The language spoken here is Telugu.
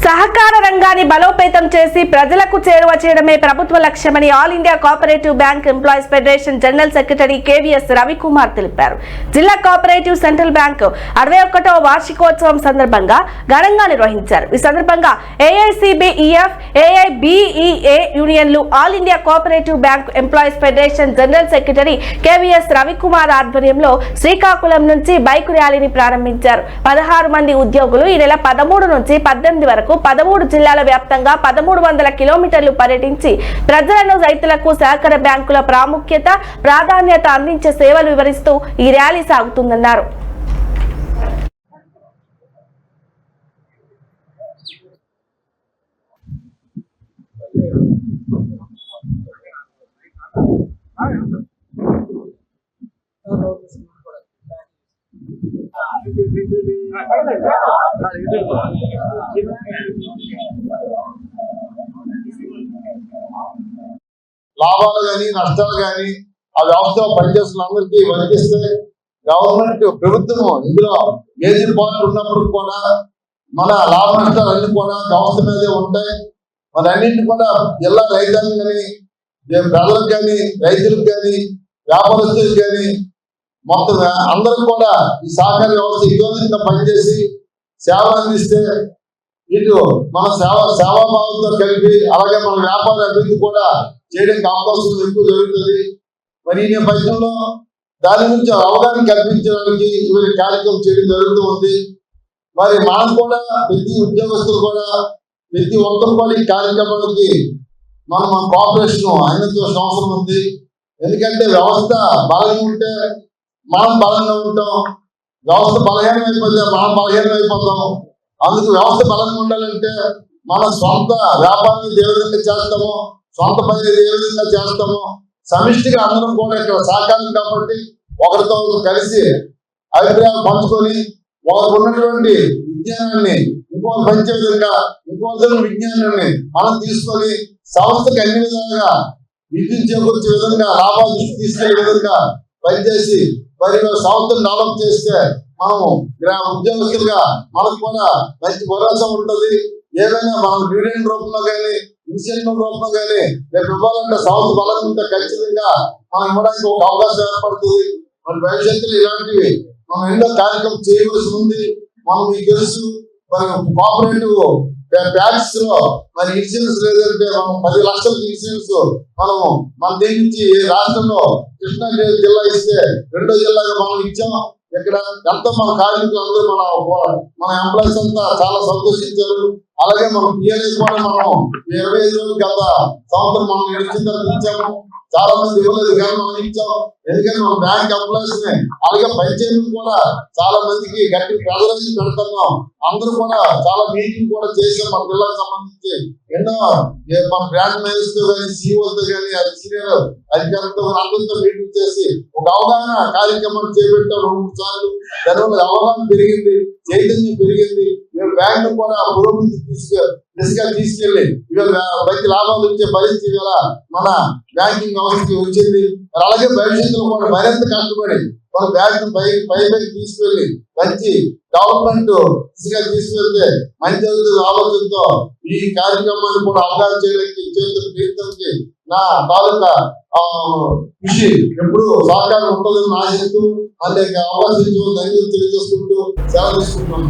సహకార రంగాన్ని బలోపేతం చేసి ప్రజలకు చేరువ చేయడమే ప్రభుత్వ లక్ష్యమని all India cooperative bank employees federation general secretary KVS Ravikumar తెలిపారు. జిల్లా కోఆపరేటివ్ సెంట్రల్ బ్యాంక్ 61వ వార్షికోత్సవం సందర్భంగా ఘనంగా నిర్వహించారు. ఈ సందర్భంగా ఏఐసిబిఈఎఫ్, ఏఐబిఈఏ యూనియన్లు all India cooperative bank employees federation general secretary KVS Ravikumar ఆధ్వర్యంలో శ్రీకాకుళం నుంచి బైక్ ర్యాలీని ప్రారంభించారు. 16 మంది ఉద్యోగులు ఈ నెల 13 నుంచి 18 వరకు 13 జిల్లాల వ్యాప్తంగా 1300 కిలోమీటర్లు పర్యటించి ప్రజలను, రైతులకు సహకార బ్యాంకుల ప్రాముఖ్యత, ప్రాధాన్యత అందించే సేవలు వివరిస్తూ ఈ ర్యాలీ సాగుతుందన్నారు. లాభాలు కానీ నష్టాలు కానీ ఆ వ్యవస్థలో పనిచేస్తున్న అందరికీ వర్తిస్తే గవర్నమెంట్ ప్రభుత్వం ఇందులో మేజర్ పార్ట్ ఉన్నప్పుడు కూడా మన లాభ నష్టాలు అన్ని కూడా వ్యవస్థ మీదే ఉంటాయి. మన అన్నింటి కూడా జిల్లా రైతాంగం కానీ, ప్రజలకు కానీ, రైతులకు కానీ, వ్యాపారస్తులకు కానీ మొత్తం అందరూ కూడా ఈ సహకార వ్యవస్థ విధంగా పనిచేసి సేవలు అందిస్తే ఇటు మన సేవాభావంతో కలిపి అలాగే మన వ్యాపార అభివృద్ధి కూడా చేయడానికి అవకాశం ఎక్కువ జరుగుతుంది. మరి ఈ నేపథ్యంలో దాని గురించి అవగాహన కల్పించడానికి ఇవన్నీ కార్యక్రమం చేయడం జరుగుతూ ఉంది. మరి మనం కూడా ప్రతి ఉద్యోగస్తులు కూడా ప్రతి ఒక్కరు కూడా ఈ కార్యక్రమానికి మన కోఆపరేషన్ అందించాల్సిన అవసరం ఉంది. ఎందుకంటే వ్యవస్థ బలంగా ఉంటే మనం బలంగా ఉంటాం, వ్యవస్థ బలహీనం అయిపోతే మనం బలహీనం అయిపోతాం. అందుకు వ్యవస్థ బలంగా ఉండాలంటే మన సొంత వ్యాపారాన్ని ఏ విధంగా చేస్తామో, సొంత పని ఏ విధంగా చేస్తామో సమిష్టిగా అందరం కూడా ఇక్కడ సహకారం కాబట్టి ఒకరితో కలిసి అభిప్రాయాలు పంచుకొని ఒకరికి ఉన్నటువంటి విజ్ఞానాన్ని ఇంకొకరు పంచే విధంగా ఇంకొకరి విజ్ఞానాన్ని మనం తీసుకొని సంస్థకి అన్ని విధాలుగా విద్యుత్ చేకూర్చే విధంగా లాభాలు తీసుకెళ్లే విధంగా పనిచేసి మరి సంస్థను డెవలప్ చేస్తే మనము ఉద్యోగస్తులుగా మనకు కూడా మంచి భరోసా ఉంటుంది. ఏదైనా మనం డివిడెండ్ రూపంలో కానీ, ఇన్సెంటివ్ రూపంలో కానీ రేపు ఇవ్వాలంటే సంస్థ బలంగా ఉంటే ఖచ్చితంగా మనం ఇవ్వడానికి ఒక అవకాశం ఏర్పడుతుంది. మన భవిష్యత్తులో ఇలాంటివి మనం ఎన్నో కార్యక్రమం చేయవలసి ఉంది. మనం మీకు తెలుసు మరి కోఆపరేటివ్ బ్యాంక్స్ లో మరి ఇన్సూరెన్స్ లేదంటే మనం 10 లక్షలకి ఇన్సూరెన్స్ మనము మన దీని నుంచి రాష్ట్రంలో కృష్ణా జిల్లా ఇస్తే 2వ జిల్లాగా మనం ఇచ్చాం. ఇక్కడ ఎంతో మన కార్మికులు అందరూ మన ఎంప్లాయీస్ అంతా చాలా సంతోషించారు. అలాగే మనం పిఎల్ఐ కూడా మనం 25 రోజులు గత సంవత్సరం మనం ఇచ్చిన తర్వాత ఇచ్చాము. చాలా మంది ఇవ్వలేదు కానీ మనం ఇచ్చాం. ఎందుకంటే మన బ్యాంక్ ఎంప్లాయీస్ ని అలాగే పనిచేయడం కూడా చాలా మందికి గట్టి ప్రజలకి పెడుతున్నాం. అందరూ కూడా చాలా మీటింగ్ కూడా చేసాం. మన జిల్లాకు సంబంధించి ఎన్నో మన బ్రాంచ్ మేనేజర్స్ తో కానీ, సీఈఓలతో కానీ, సీనియర్ అధికారులతో అందరితో మీటింగ్ చేసి ఒక అవగాహన కార్యక్రమం చేపట్టాం 2-3 సార్లు. దానివల్ల అవగాహన పెరిగింది, చైతన్యం పెరిగింది. మేము బ్యాంక్ కూడా పురోగతి దిశగా తీసుకెళ్లి ఇవాళ మంచి లాభాలు వచ్చే పరిస్థితి ఇవాళ మన బ్యాంకింగ్ వ్యవస్థకి వచ్చింది. అలాగే భవిష్యత్తులో కూడా మరింత కష్టపడి మన బ్యాంక్ పైకి తీసుకెళ్లి మంచి డెవలప్మెంట్ దిశగా తీసుకెళ్తే మంచి ఆలోచనతో ఈ కార్యక్రమాన్ని కూడా అవగాహన చేయడానికి చేస్తున్న ప్రయత్నానికి నా తాలూకా కృషి ఎప్పుడు సహకారం ఉంటుందని ఆశిస్తూ అనేక అవకాశం ధన్యవాదాలు తెలియజేసుకుంటూ సేవ తీసుకుంటున్నాను.